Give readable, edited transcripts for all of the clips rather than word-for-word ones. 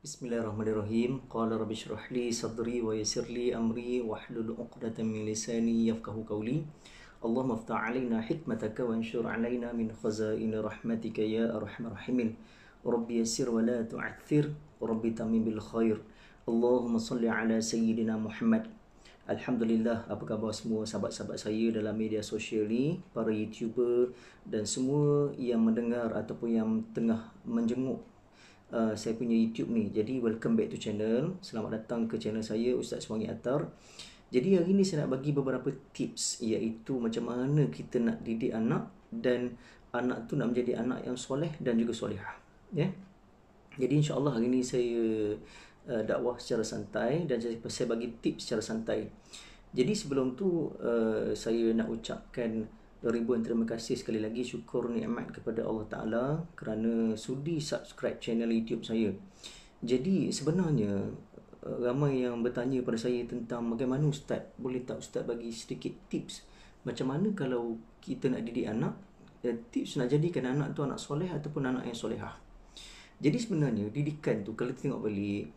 Bismillahirrahmanirrahim. Qala rabbi shrah li sadri wa yassir li amri wahlul 'uqdatam min lisani yafqahu qawli. Allahumma iftah 'alaina hikmataka wa anshur 'alaina min khazaini rahmatika ya arhamar rahimin. Rabbi yassir wa la tu'aththir, rabbi tamim bil khair. Allahumma salli ala sayyidina Muhammad. Alhamdulillah, apa khabar semua sahabat-sahabat saya dalam media sosial ni, para YouTuber dan semua yang mendengar ataupun yang tengah menjenguk saya punya YouTube ni. Jadi welcome back to channel. Selamat datang ke channel saya, Ustaz Suwangi Attar. Jadi hari ni saya nak bagi beberapa tips, iaitu macam mana kita nak didik anak dan anak tu nak menjadi anak yang soleh dan juga solehah. Jadi insya-Allah hari ni saya dakwah secara santai dan saya bagi tips secara santai. Jadi sebelum tu saya nak ucapkan ribuan terima kasih sekali lagi, syukur nikmat kepada Allah Ta'ala kerana sudi subscribe channel YouTube saya. Jadi sebenarnya ramai yang bertanya pada saya tentang bagaimana Ustaz, boleh tak Ustaz bagi sedikit tips macam mana kalau kita nak didik anak, tips nak jadikan anak tu anak soleh ataupun anak yang solehah. Jadi sebenarnya didikan tu kalau kita tengok balik,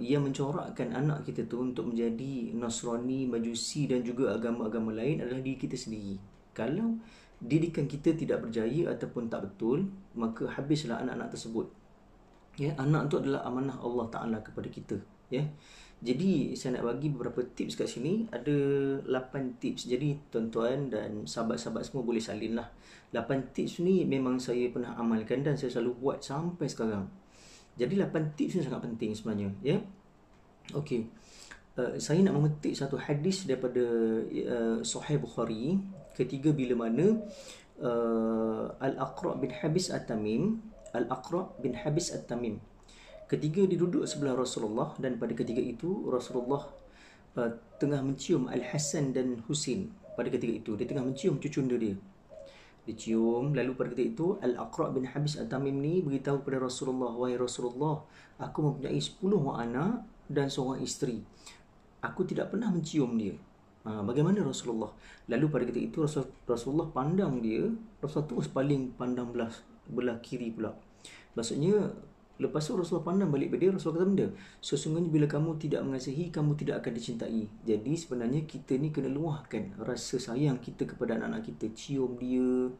yang mencorakkan anak kita tu untuk menjadi Nasrani, Majusi dan juga agama-agama lain adalah diri kita sendiri. Kalau didikan kita tidak berjaya ataupun tak betul, maka habislah anak-anak tersebut. Anak tu adalah amanah Allah Ta'ala kepada kita. Jadi saya nak bagi beberapa tips kat sini. Ada 8 tips. Jadi tuan-tuan dan sahabat-sahabat semua boleh salin lah. 8 tips ni memang saya pernah amalkan dan saya selalu buat sampai sekarang. Jadi 8 tips ni sangat penting sebenarnya. Okey. Saya nak memetik satu hadis daripada Sahih Bukhari ketika bila mana Al-Aqra' bin Habis At-Tamim, ketika dia duduk sebelah Rasulullah, dan pada ketika itu Rasulullah tengah mencium Al-Hasan dan Husin. Pada ketika itu dia tengah mencium cucunda dia. Dicium. Lalu pada ketika itu Al-Aqra' bin Habis At-Tamim ni beritahu kepada Rasulullah, wahai Rasulullah, aku mempunyai 10 anak dan seorang isteri. Aku tidak pernah mencium dia. Bagaimana Rasulullah? Lalu pada ketika itu Rasulullah pandang dia. Rasulullah terus paling pandang belah kiri pula. Maksudnya lepas tu Rasulullah pandang balik pada dia. Rasulullah kata benda, sesungguhnya bila kamu tidak mengasihi, kamu tidak akan dicintai. Jadi sebenarnya kita ni kena luahkan rasa sayang kita kepada anak-anak kita. Cium dia,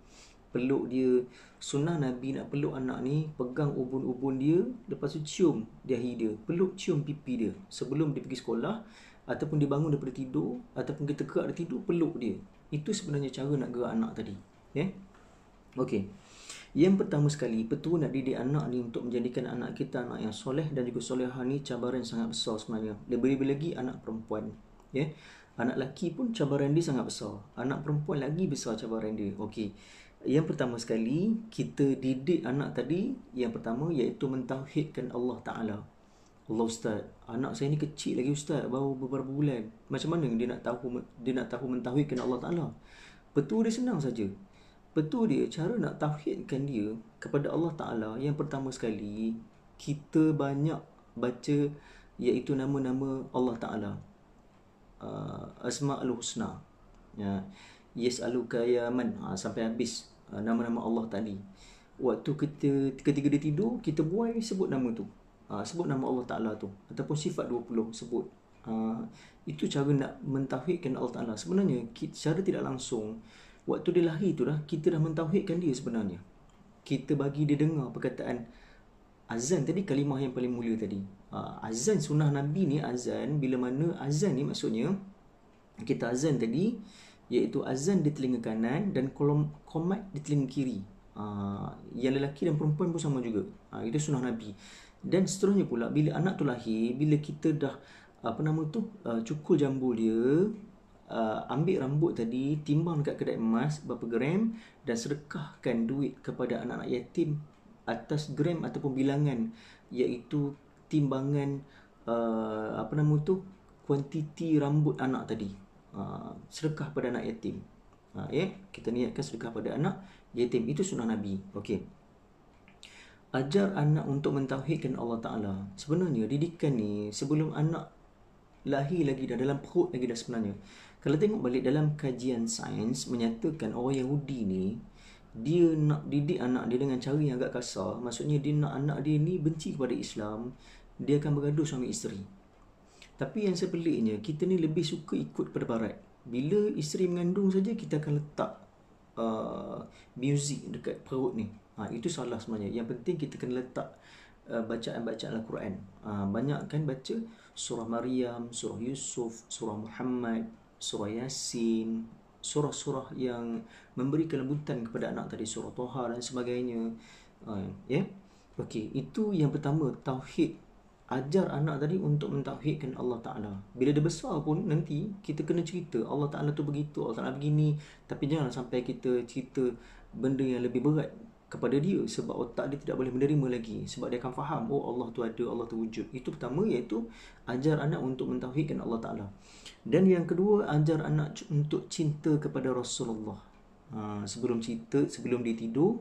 peluk dia. Sunnah Nabi nak peluk anak ni, pegang ubun-ubun dia, lepas tu cium dahi dia, peluk, cium pipi dia sebelum dia pergi sekolah ataupun dia bangun daripada tidur ataupun kita gerak dari tidur, peluk dia. Itu sebenarnya cara nak gerak anak tadi. Okey. Yang pertama sekali, betul nak didik anak ni untuk menjadikan anak kita anak yang soleh dan juga solehah ni cabaran sangat besar sebenarnya. Lebih-lebih lagi anak perempuan. Anak lelaki pun cabaran dia sangat besar. Anak perempuan lagi besar cabaran dia. Okey. Yang pertama sekali, kita didik anak tadi, yang pertama iaitu mentauhidkan Allah Ta'ala. Allah, Ustaz, anak saya ni kecil lagi Ustaz, baru beberapa bulan. Macam mana dia nak tahu mentauhidkan Allah Ta'ala? Betul dia senang saja. Betul dia, cara nak tauhidkan dia kepada Allah Ta'ala, yang pertama sekali kita banyak baca iaitu nama-nama Allah Ta'ala, Asma'ul Husna, Yas'aluka ya man, sampai habis nama-nama Allah tadi. Waktu ketika dia tidur, kita buai sebut nama tu, sebut nama Allah Ta'ala tu, ataupun sifat 20 sebut. Itu cara nak mentauhidkan Allah Ta'ala. Sebenarnya secara tidak langsung, waktu dia lahir tu dah, kita dah mentauhidkan dia sebenarnya. Kita bagi dia dengar perkataan azan tadi, kalimah yang paling mulia tadi. Azan sunnah Nabi ni, azan, bila mana azan ni maksudnya kita azan tadi, iaitu azan di telinga kanan dan qomat di telinga kiri. Yang lelaki dan perempuan pun sama juga. Itu sunnah Nabi. Dan seterusnya pula, bila anak tu lahir, bila kita dah cukur jambul dia, ambil rambut tadi, timbang dekat kedai emas berapa gram, dan sedekahkan duit kepada anak-anak yatim atas gram ataupun bilangan, iaitu timbangan kuantiti rambut anak tadi. Sedekah pada anak yatim. Kita niatkan sedekah pada anak yatim. Itu sunnah Nabi. Okey. Ajar anak untuk mentauhidkan Allah Ta'ala. Sebenarnya didikan ni sebelum anak lahir lagi dah, dalam perut lagi dah sebenarnya. Kalau tengok balik dalam kajian sains menyatakan orang Yahudi ni, dia nak didik anak dia dengan cara yang agak kasar. Maksudnya dia nak anak dia ni benci kepada Islam, dia akan bergaduh suami isteri. Tapi yang sepeliknya, kita ni lebih suka ikut pada barat. Bila isteri mengandung saja, kita akan letak muzik dekat perut ni. Itu salah sebenarnya. Yang penting kita kena letak bacaan-bacaan Al-Quran. Banyak kan baca surah Maryam, surah Yusuf, surah Muhammad, surah Yasin, surah-surah yang memberi kelembutan kepada anak tadi, surah Toha dan sebagainya. Okey, itu yang pertama, tauhid. Ajar anak tadi untuk mentauhidkan Allah Ta'ala. Bila dia besar pun nanti kita kena cerita Allah Ta'ala tu begitu, Allah Ta'ala begini. Tapi jangan sampai kita cerita benda yang lebih berat kepada dia, sebab otak dia tidak boleh menerima lagi. Sebab dia akan faham, oh Allah tu ada, Allah tu wujud. Itu pertama, iaitu ajar anak untuk mentauhidkan Allah Ta'ala. Dan yang kedua, ajar anak untuk cinta kepada Rasulullah. Sebelum dia tidur,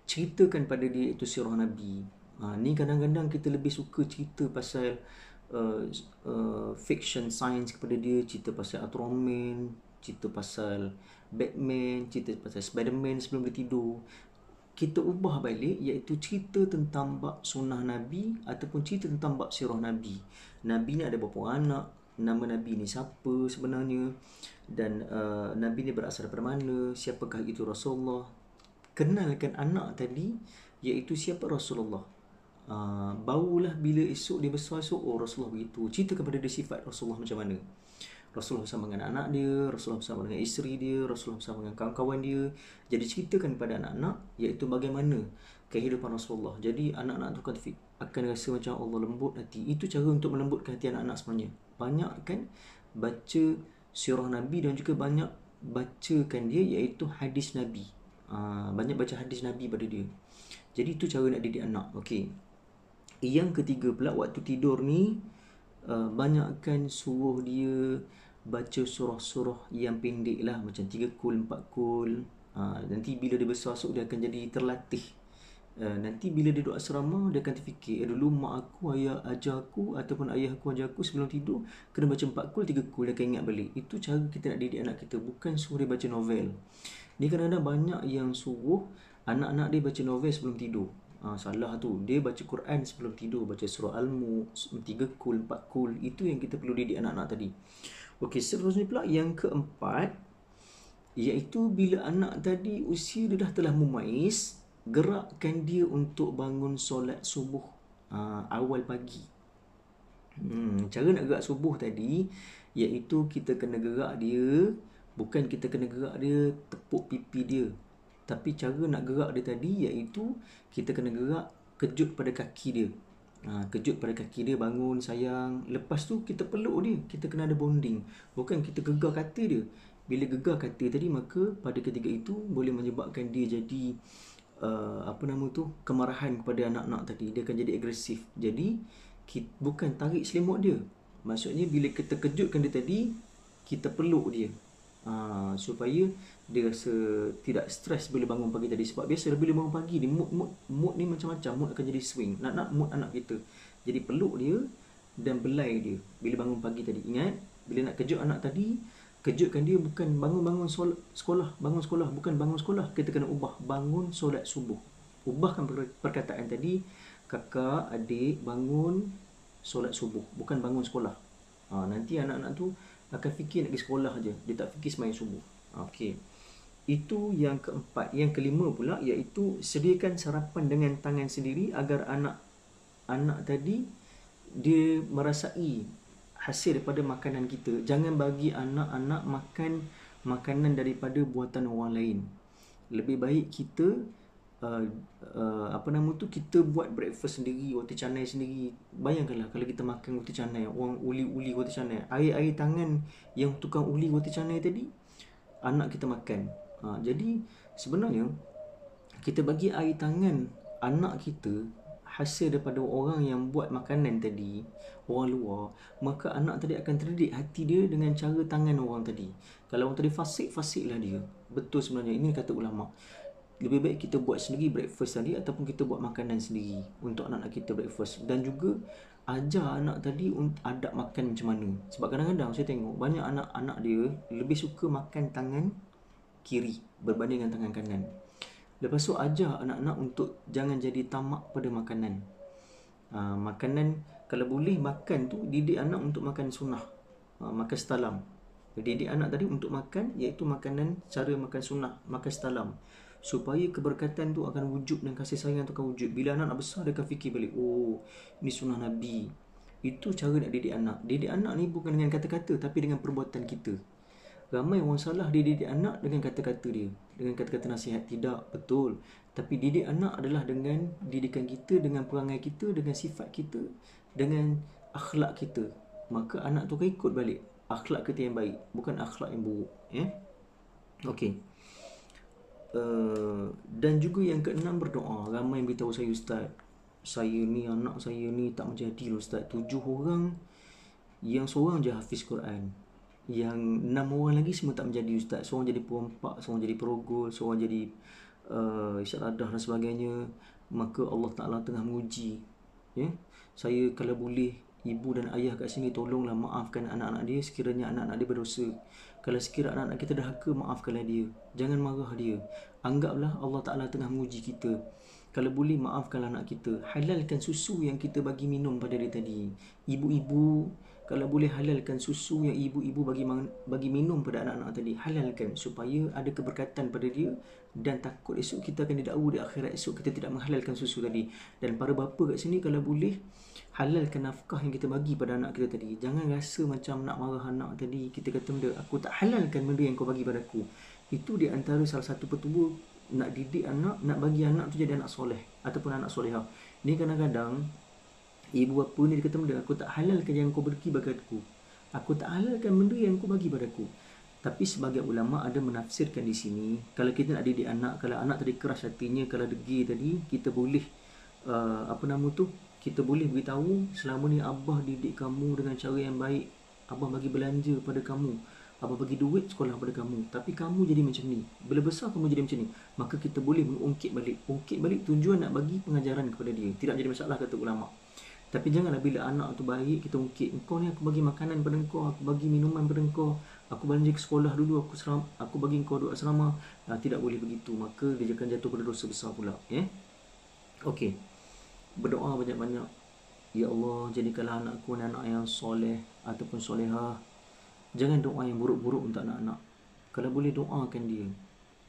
ceritakan pada dia itu sirah Nabi. Ni kadang-kadang kita lebih suka cerita pasal fiction science kepada dia, cerita pasal Ultraman, cerita pasal Batman, cerita pasal Spiderman sebelum dia tidur. Kita ubah balik, iaitu cerita tentang bab sunnah Nabi ataupun cerita tentang bab sirah Nabi. Nabi ni ada berapa anak, nama Nabi ni siapa sebenarnya, dan Nabi ni berasal daripada mana, siapakah itu Rasulullah. Kenalkan anak tadi iaitu siapa Rasulullah. Barulah bila esok dia besar esok, oh Rasulullah begitu, cerita kepada dia sifat Rasulullah macam mana. Rasulullah bersama dengan anak dia, Rasulullah bersama dengan isteri dia, Rasulullah bersama dengan kawan-kawan dia. Jadi ceritakan kepada anak-anak iaitu bagaimana kehidupan Rasulullah. Jadi anak-anak tu akan rasa macam Allah lembut hati. Itu cara untuk melembutkan hati anak-anak sebenarnya. Banyak kan baca sirah Nabi dan juga banyak bacakan dia iaitu hadis Nabi. Banyak baca hadis Nabi pada dia. Jadi itu cara nak didik anak. Okey. Yang ketiga pula, waktu tidur ni banyakkan suruh dia baca surah-surah yang pendek lah, macam 3 kul, 4 kul. Nanti bila dia besar esok, dia akan jadi terlatih. Nanti bila dia duduk asrama, dia akan terfikir, dulu mak aku, ayah ajar aku ataupun ayah aku ajar aku sebelum tidur kena baca 4 kul, 3 kul. Dia akan ingat balik. Itu cara kita nak didik anak kita, bukan suruh dia baca novel. Ni kadang-kadang banyak yang suruh anak-anak dia baca novel sebelum tidur. Salah tu. Dia baca Quran sebelum tidur, baca surah Al-Mulk 3 kul, 4 kul. Itu yang kita perlu didik anak-anak tadi. Okey, seterusnya pula yang keempat, iaitu bila anak tadi usia dia dah telah memais, gerakkan dia untuk bangun solat subuh awal pagi. Cara nak gerak subuh tadi iaitu kita kena gerak dia, bukan kita kena gerak dia tepuk pipi dia. Tapi cara nak gerak dia tadi iaitu kita kena gerak kejut pada kaki dia. Kejut pada kaki dia, bangun sayang. Lepas tu kita peluk dia. Kita kena ada bonding. Bukan kita gegar kata dia. Bila gegar kata tadi, maka pada ketika itu boleh menyebabkan dia jadi kemarahan kepada anak-anak tadi. Dia akan jadi agresif. Jadi bukan tarik selimut dia. Maksudnya bila kita kejutkan dia tadi, kita peluk dia. Supaya dia rasa tidak stres bila bangun pagi tadi. Sebab biasa bila bangun pagi ni mood ni macam-macam. Mood akan jadi swing. Nak mood anak kita. Jadi peluk dia dan belai dia bila bangun pagi tadi. Ingat, bila nak kejut anak tadi, kejutkan dia bukan bangun sekolah, bangun sekolah, bukan bangun sekolah. Kita kena ubah bangun solat subuh. Ubahkan perkataan tadi, kakak, adik bangun solat subuh, bukan bangun sekolah. Nanti anak-anak tu akan fikir nak pergi sekolah aja. Dia tak fikir sembahyang subuh. Okey. Itu yang keempat. Yang kelima pula iaitu sediakan sarapan dengan tangan sendiri agar anak tadi dia merasai hasil daripada makanan kita. Jangan bagi anak-anak makan makanan daripada buatan orang lain. Lebih baik kita kita buat breakfast sendiri, roti canai sendiri. Bayangkanlah kalau kita makan roti canai, orang uli roti canai, air tangan yang tukang uli roti canai tadi anak kita makan. Jadi sebenarnya kita bagi air tangan anak kita hasil daripada orang yang buat makanan tadi, orang luar, maka anak tadi akan terdidik hati dia dengan cara tangan orang tadi. Kalau orang tadi fasik-fasiklah dia. Betul sebenarnya, ini kata ulama. Lebih baik kita buat sendiri breakfast tadi ataupun kita buat makanan sendiri untuk anak-anak kita breakfast. Dan juga ajar anak tadi adab makan macam mana. Sebab kadang-kadang saya tengok banyak anak-anak dia lebih suka makan tangan kiri berbanding dengan tangan kanan. Lepas tu ajar anak-anak untuk jangan jadi tamak pada makanan. Makanan kalau boleh makan tu didik anak untuk makan sunnah, makan setalam. Didik anak tadi untuk makan iaitu makanan cara makan sunnah, makan setalam, supaya keberkatan tu akan wujud dan kasih sayang tu akan wujud. Bila anak nak besar dia akan fikir balik, oh ini sunnah Nabi. Itu cara nak didik anak. Didik anak ni bukan dengan kata-kata tapi dengan perbuatan kita. Ramai orang salah didik anak dengan kata-kata dia, dengan kata-kata nasihat. Tidak, betul. Tapi didik anak adalah dengan didikan kita, dengan perangai kita, dengan sifat kita, dengan akhlak kita. Maka anak tu akan ikut balik akhlak kita yang baik, bukan akhlak yang buruk. Okey. Dan juga yang keenam, berdoa. Ramai yang beritahu saya, Ustaz, saya ni, anak saya ni tak menjadi loh Ustaz. 7 orang, yang seorang je hafiz Quran, yang 6 orang lagi semua tak menjadi Ustaz. Seorang jadi perompak, seorang jadi perogol, seorang jadi isyaradah dan sebagainya. Maka Allah Ta'ala tengah menguji. Saya kalau boleh, ibu dan ayah kat sini, tolonglah maafkan anak-anak dia sekiranya anak-anak dia berdosa. Kalau sekiranya anak-anak kita dahaka, maafkanlah dia. Jangan marah dia. Anggaplah Allah Ta'ala tengah menguji kita. Kalau boleh, maafkanlah anak kita. Halalkan susu yang kita bagi minum pada dia tadi. Ibu-ibu, kalau boleh halalkan susu yang ibu-ibu bagi minum pada anak-anak tadi. Halalkan supaya ada keberkatan pada dia. Dan takut esok kita akan didakwa di akhirat esok kita tidak menghalalkan susu tadi. Dan para bapa kat sini, kalau boleh, halalkan nafkah yang kita bagi pada anak kita tadi. Jangan rasa macam nak marah anak tadi. Kita kata benda, aku tak halalkan benda yang kau bagi pada aku. Itu di antara salah satu petua nak didik anak, nak bagi anak tu jadi anak soleh ataupun anak solehah. Ni kadang-kadang ibu bapa ni dia kata benda, aku tak halalkan yang kau bagi pada aku. Aku tak halalkan benda yang kau bagi pada aku. Tapi sebagai ulama ada menafsirkan di sini, kalau kita nak didik anak, kalau anak tadi keras hatinya, kalau degil tadi, kita boleh kita boleh beritahu, selama ni Abah didik kamu dengan cara yang baik. Abah bagi belanja pada kamu, Abah bagi duit sekolah pada kamu, tapi kamu jadi macam ni. Bila besar kamu jadi macam ni. Maka kita boleh mengungkit balik. Ungkit balik tujuan nak bagi pengajaran kepada dia. Tidak jadi masalah, kata ulama. Tapi janganlah bila anak tu baik, kita ungkit. Engkau ni aku bagi makanan pada engkau, aku bagi minuman pada engkau, aku belanja ke sekolah dulu, aku bagi engkau duduk asrama. Tidak boleh begitu. Maka dia akan jatuh pada dosa besar pula. Okey. Berdoa banyak-banyak. Ya Allah, jadikanlah anakku anak yang soleh ataupun solehah. Jangan doa yang buruk-buruk untuk anak-anak. Kalau boleh, doakan dia.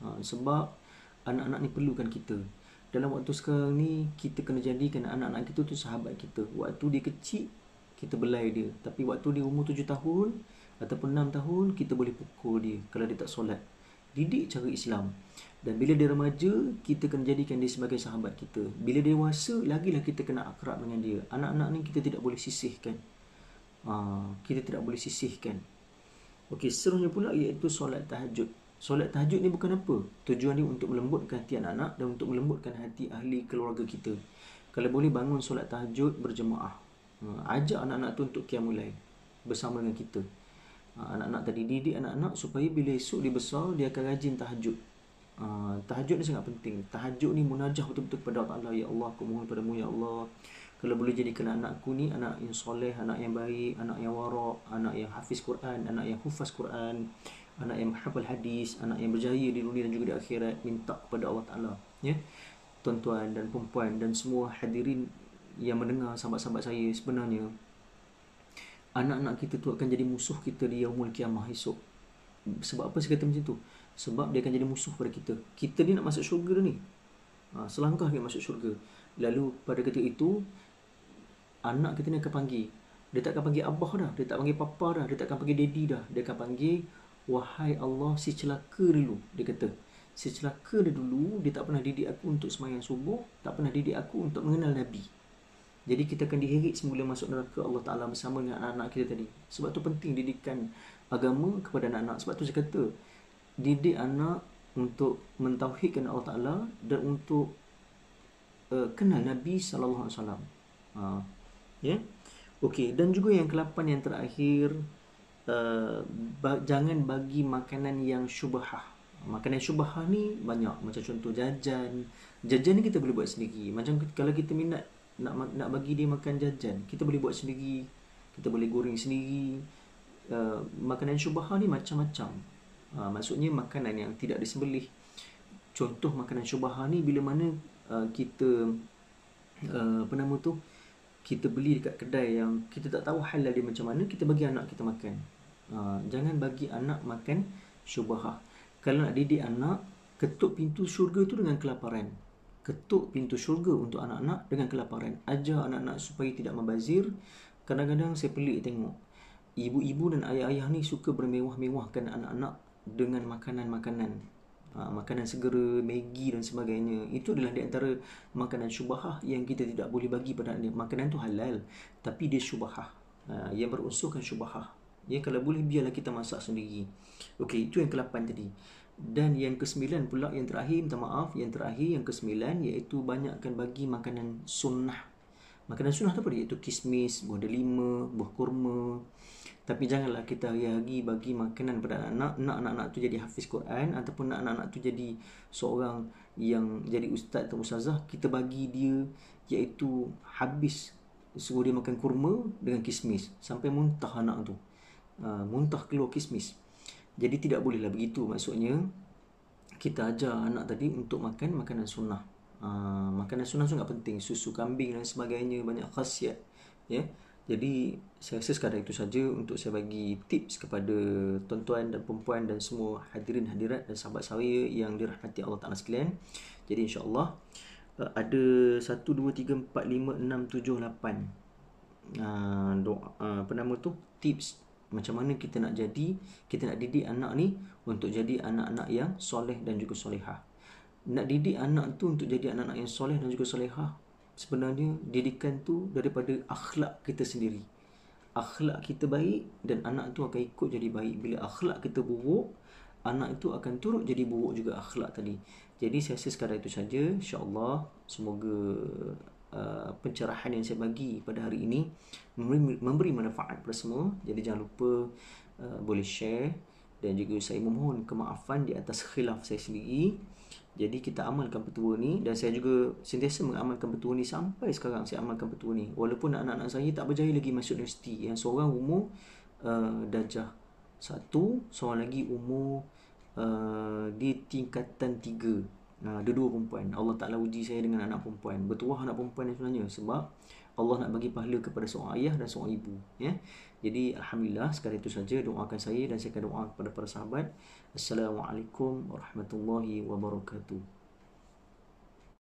Sebab anak-anak ni perlukan kita. Dalam waktu sekarang ni, kita kena jadikan anak-anak kita tu sahabat kita. Waktu dia kecil, kita belai dia. Tapi waktu dia umur 7 tahun ataupun 6 tahun, kita boleh pukul dia kalau dia tak solat. Didik cara Islam. Dan bila dia remaja, kita kena jadikan dia sebagai sahabat kita. Bila dewasa, lagilah kita kena akrab dengan dia. Anak-anak ni kita tidak boleh sisihkan. Kita tidak boleh sisihkan. Okey, seterusnya pula iaitu solat tahajud. Solat tahajud ni bukan apa. Tujuan dia untuk melembutkan hati anak-anak dan untuk melembutkan hati ahli keluarga kita. Kalau boleh, bangun solat tahajud berjemaah. Ajak anak-anak tu untuk qiyamul lail bersama dengan kita. Anak-anak tadi, didik anak-anak supaya bila esok dia besar, dia akan rajin tahajud. Tahajud ni sangat penting. Tahajud ni munajah betul-betul kepada Allah Ta'ala. Ya Allah, aku mohon padamu, Ya Allah, kalau boleh jadikan anakku ni anak yang soleh, anak yang baik, anak yang warak, anak yang hafiz Quran, anak yang hufaz Quran, anak yang menghafal hadis, anak yang berjaya di dunia dan juga di akhirat. Minta kepada Allah Ta'ala. Tuan-tuan dan perempuan dan semua hadirin yang mendengar, sahabat-sahabat saya, sebenarnya anak-anak kita tu akan jadi musuh kita di yaumul kiamah esok. Sebab apa saya kata macam tu? Sebab dia akan jadi musuh pada kita. Kita ni nak masuk syurga ni. Selangkah dia masuk syurga. Lalu pada ketika itu, anak kita ni akan panggil. Dia tak akan panggil abah dah. Dia tak panggil papa dah. Dia tak akan panggil daddy dah. Dia akan panggil, wahai Allah, si celaka dulu. Dia kata, si celaka dia dulu. Dia tak pernah didik aku untuk sembahyang subuh. Tak pernah didik aku untuk mengenal Nabi. Jadi kita akan diheret semula masuk neraka Allah Ta'ala bersama dengan anak-anak kita tadi. Sebab tu penting didikan agama kepada anak-anak. Sebab tu saya kata, didik anak untuk mentauhidkan Allah Ta'ala dan untuk kenal Nabi SAW. Okey, dan juga yang ke-8 yang terakhir, jangan bagi makanan yang syubhah. Makanan syubhah ni banyak. Macam contoh jajan. Jajan ni kita boleh buat sendiri. Macam kalau kita minat nak bagi dia makan jajan, kita boleh buat sendiri. Kita boleh goreng sendiri. Makanan syubhah ni macam-macam. Maksudnya makanan yang tidak disembelih. Contoh makanan syubhah ni bila mana kita apa nama tu, kita beli dekat kedai yang kita tak tahu halal dia macam mana, kita bagi anak kita makan. Jangan bagi anak makan syubhah. Kalau nak didik anak, ketuk pintu syurga tu dengan kelaparan. Ketuk pintu syurga untuk anak-anak dengan kelaparan. Ajar anak-anak supaya tidak membazir. Kadang-kadang saya pelik tengok ibu-ibu dan ayah-ayah ni suka bermewah-mewahkan anak-anak dengan makanan-makanan, makanan segera, Maggi dan sebagainya. Itu adalah di antara makanan syubhah yang kita tidak boleh bagi pada anak. Makanan tu halal tapi dia syubhah, yang berunsurkan syubhah. Ya, kalau boleh biarlah kita masak sendiri. Okey, itu yang ke-8 tadi. Dan yang ke-9 pula, yang terakhir, minta maaf, yang terakhir, yang ke-9, iaitu banyakkan bagi makanan sunnah. Makanan sunnah tu apa dia? Iaitu kismis, buah delima, buah kurma. Tapi janganlah kita hari-hari bagi makanan pada anak-anak. Nak anak-anak tu jadi hafiz Quran, ataupun nak anak-anak tu jadi seorang yang jadi ustaz atau ustazah, kita bagi dia iaitu habis, suruh dia makan kurma dengan kismis sampai muntah anak tu, muntah keluar kismis. Jadi tidak bolehlah begitu. Maksudnya kita ajar anak tadi untuk makan makanan sunnah. Makanan sunnah sangat penting. Susu kambing dan sebagainya, banyak khasiat, ya. Jadi saya rasa sekadar itu saja untuk saya bagi tips kepada tuan-tuan dan perempuan dan semua hadirin hadirat dan sahabat saya yang dirahmati Allah Ta'ala sekalian. Jadi insya-Allah ada 1, 2, 3, 4, 5, 6, 7, 8 doa, apa nama tu, tips macam mana kita nak didik anak ni untuk jadi anak-anak yang soleh dan juga solehah. Nak didik anak tu untuk jadi anak-anak yang soleh dan juga solehah, sebenarnya didikan tu daripada akhlak kita sendiri. Akhlak kita baik dan anak tu akan ikut jadi baik. Bila akhlak kita buruk, anak itu akan turut jadi buruk juga akhlak tadi. Jadi saya rasa sekadar itu saja. InsyaAllah semoga pencerahan yang saya bagi pada hari ini memberi manfaat kepada semua. Jadi jangan lupa boleh share, dan juga saya memohon kemaafan di atas khilaf saya sendiri. Jadi kita amalkan petua ni, dan saya juga sentiasa mengamalkan petua ni sampai sekarang. Saya amalkan petua ni walaupun anak-anak saya tak berjaya lagi masuk universiti. Yang seorang umur darjah 1, seorang lagi umur di tingkatan 3. Ada 2 perempuan. Allah Ta'ala uji saya dengan anak perempuan. Bertuah anak perempuan sebenarnya, sebab Allah nak bagi pahala kepada seorang ayah dan seorang ibu, ya. Jadi alhamdulillah, sekadar itu saja. Doakan saya dan saya akan doa kepada para sahabat. Assalamualaikum warahmatullahi wabarakatuh.